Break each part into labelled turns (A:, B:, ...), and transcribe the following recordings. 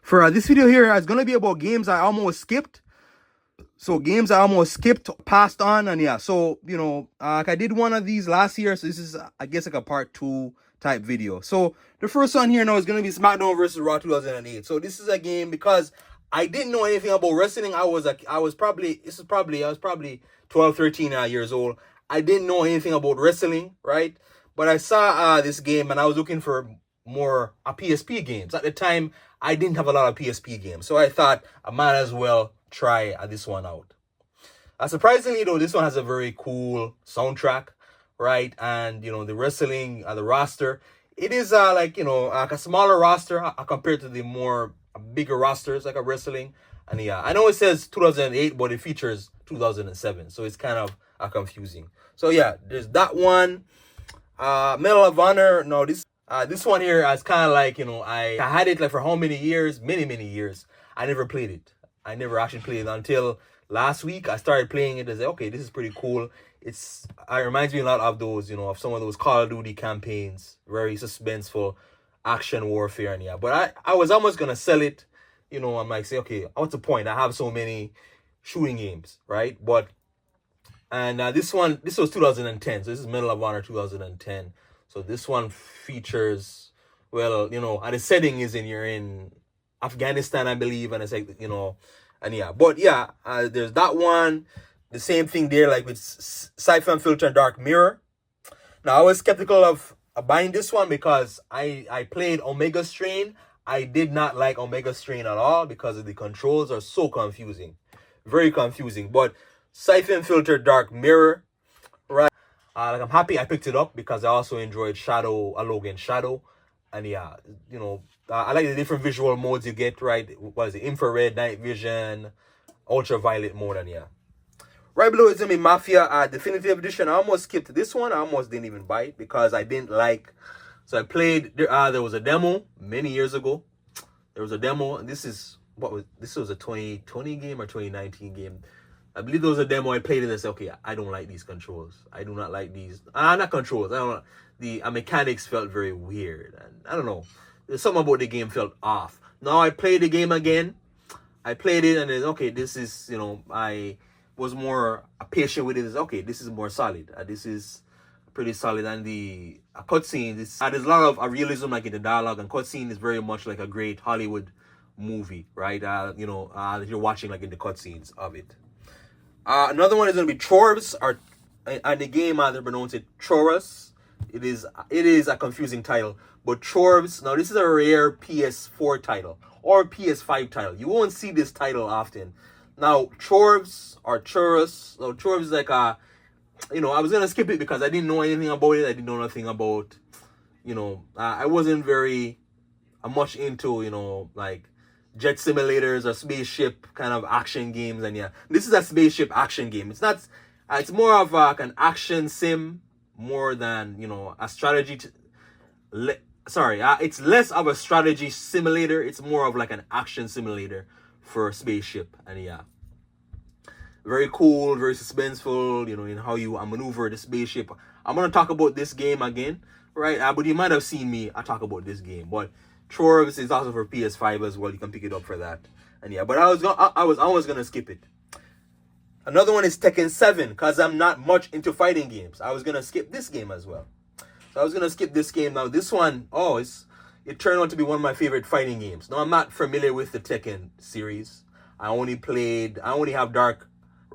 A: For this video here, it's gonna be about games I almost skipped. So games I almost skipped, passed on, and yeah. So like I did one of these last year, so this is I guess like a part 2 type video. So the first one here now is gonna be SmackDown versus Raw 2008. So this is a game because I didn't know anything about wrestling. I was probably 12, 13 years old. I didn't know anything about wrestling, right? But I saw this game and I was looking for more PSP games. At the time, I didn't have a lot of PSP games, so I thought I might as well try this one out. Surprisingly though, this one has a very cool soundtrack, right? And the wrestling, the roster, it is like a smaller roster compared to the more bigger rosters like a wrestling. And yeah, I know it says 2008, but it features 2007, so it's kind of confusing. So yeah, there's that one. Medal of Honor. No, this one here is kind of like I had it like for how many years? Many years. I never played it. I never actually played it until last week. I started playing it and said, okay, this is pretty cool. It reminds me a lot of those, of some of those Call of Duty campaigns, very suspenseful action warfare. And yeah, but I was almost gonna sell it. I'm like, say, okay, what's the point? I have so many shooting games, right? And this was 2010. So this is Medal of Honor 2010. So this one features, well, and the setting is you're in Afghanistan, I believe, and it's like, and yeah, but yeah, there's that one. The same thing there, like with Siphon Filter and Dark Mirror. Now, I was skeptical of buying this one because I played Omega Strain. I did not like Omega Strain at all because the controls are so confusing. Very confusing. But Siphon Filter Dark Mirror, right? Like I'm happy I picked it up because I also enjoyed Logan Shadow. And yeah, I like the different visual modes you get, right? What is it? Infrared, night vision, ultraviolet mode, and yeah. Right below is gonna be Mafia Definitive Edition. I almost skipped this one. I almost didn't even buy it because I didn't like. So I played. There was a demo many years ago. There was a demo, and this was a 2020 game or 2019 game. I believe there was a demo. I played it and said, okay, I don't like these controls. I do not like these. Not controls. I don't. The mechanics felt very weird, and I don't know. There's something about the game felt off. Now I played the game again. I played it and then okay, this is I was more patient with it. It's okay, this is more solid. This is pretty solid, and the cutscene is there's a lot of realism like in the dialogue, and cutscene is very much like a great Hollywood movie, right? You're watching like in the cutscenes of it. Another one is gonna be Chorus, and the game they pronounce it Chorus. It is a confusing title, but Chorus. Now this is a rare PS4 title or PS5 title. You won't see this title often. Now Chorus or Chorus. Now Chorus is like I was gonna skip it because I didn't know anything about it. I didn't know nothing about. I wasn't very much into like jet simulators or spaceship kind of action games, and yeah, this is a spaceship action game. It's not. It's more of an action sim more than a strategy. It's less of a strategy simulator. It's more of like an action simulator for spaceship, and yeah, very cool, very suspenseful. In how you maneuver the spaceship. I'm gonna talk about this game again, right? But you might have seen me. I talk about this game, but Chorus is also for PS5 as well. You can pick it up for that, and yeah. But I was always gonna skip it. Another one is Tekken 7 because I'm not much into fighting games. I was gonna skip this game as well. So I was gonna skip this game. Now this one, it turned out to be one of my favorite fighting games. Now I'm not familiar with the Tekken series. I only have Dark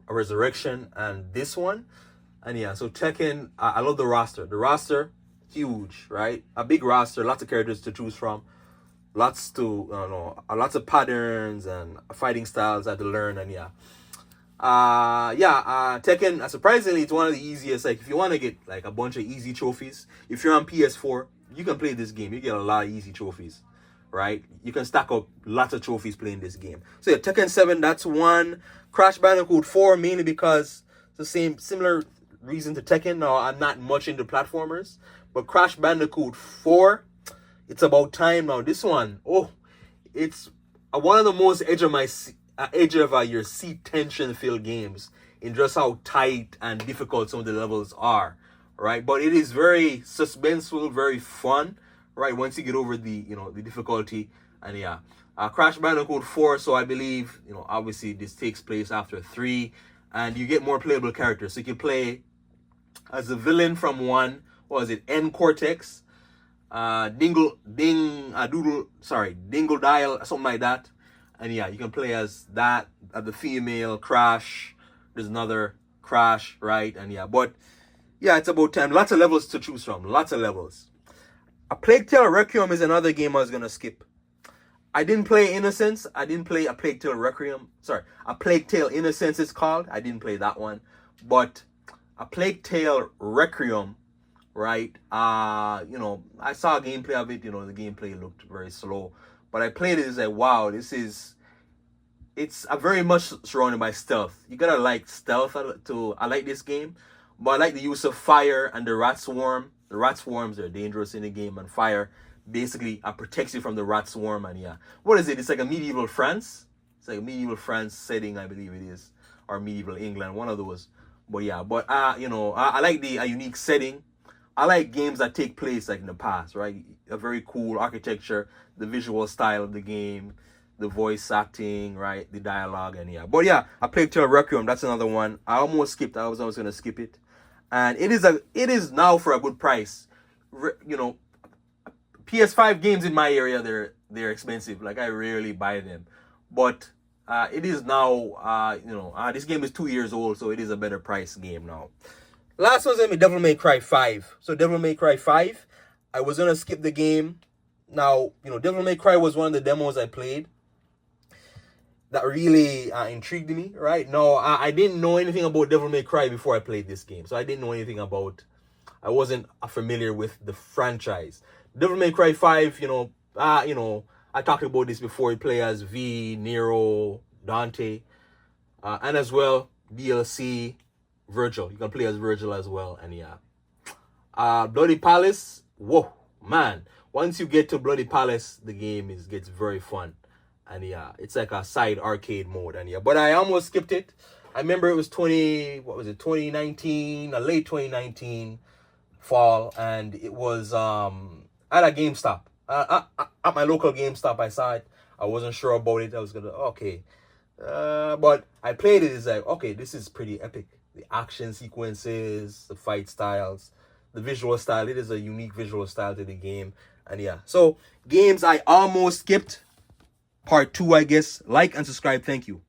A: Resurrection and this one. And yeah, so Tekken, I love the roster. The roster, huge, right? A big roster, lots of characters to choose from. Lots of patterns and fighting styles I had to learn, and yeah. Tekken, surprisingly, it's one of the easiest. Like, if you want to get like a bunch of easy trophies, if you're on PS4, you can play this game. You get a lot of easy trophies, right? You can stack up lots of trophies playing this game. So yeah, Tekken 7, that's one. Crash Bandicoot 4, mainly because it's the similar reason to Tekken. Now, I'm not much into platformers, but Crash Bandicoot 4, it's about time now. This one, it's one of the most edge of your seat tension filled games in just how tight and difficult some of the levels are, right? But it is very suspenseful, very fun, right? Once you get over the difficulty, and yeah, Crash Bandicoot 4, so I believe, obviously this takes place after 3, and you get more playable characters. So you can play as a villain from 1, what was it, N Cortex, Dingle Dial, something like that. And yeah, you can play as that, the female Crash. There's another Crash, right? And yeah, but yeah, it's about time. Lots of levels to choose from. Lots of levels. A Plague Tale Requiem is another game I was gonna skip. I didn't play Innocence. I didn't play A Plague Tale Requiem. Sorry, A Plague Tale Innocence it's called. I didn't play that one. But A Plague Tale Requiem, right? I saw a gameplay of it. The gameplay looked very slow. But I played it, it's like, wow, it's very much surrounded by stealth. You gotta like stealth I like this game. But I like the use of fire and the rat swarm. The rat swarms are dangerous in the game, and fire basically protects you from the rat swarm. And yeah, what is it? It's like a medieval France. It's like a medieval France setting, I believe it is, or medieval England, one of those. But yeah, I like the unique setting. I like games that take place like in the past, right? A very cool architecture, the visual style of the game, the voice acting, right? The dialogue, and yeah. But yeah, A Plague Tale Requiem, that's another one. I almost skipped. I was almost gonna skip it, and it is now for a good price. PS5 games in my area, they're expensive. Like I rarely buy them, but it is now. This game is 2 years old, so it is a better price game now. Last one's gonna be Devil May Cry 5. So Devil May Cry 5, I was gonna skip the game. Now, Devil May Cry was one of the demos I played that really intrigued me, right? No, I didn't know anything about Devil May Cry before I played this game. So I didn't know anything I wasn't familiar with the franchise. Devil May Cry 5, I talked about this before. You play as V, Nero, Dante, and as well, DLC, Virgil. You can play as Virgil as well, and yeah. Bloody Palace, whoa, man. Once you get to Bloody Palace, the game gets very fun. And yeah, it's like a side arcade mode, and yeah. But I almost skipped it. I remember it was 2019, a late 2019 fall, and it was at a GameStop. At my local GameStop, I saw it. I wasn't sure about it. I was gonna, okay. But I played it. It's like, okay, this is pretty epic. The action sequences, the fight styles, the visual style. It is a unique visual style to the game. And yeah, so games I almost skipped. Part 2, I guess. Like and subscribe. Thank you.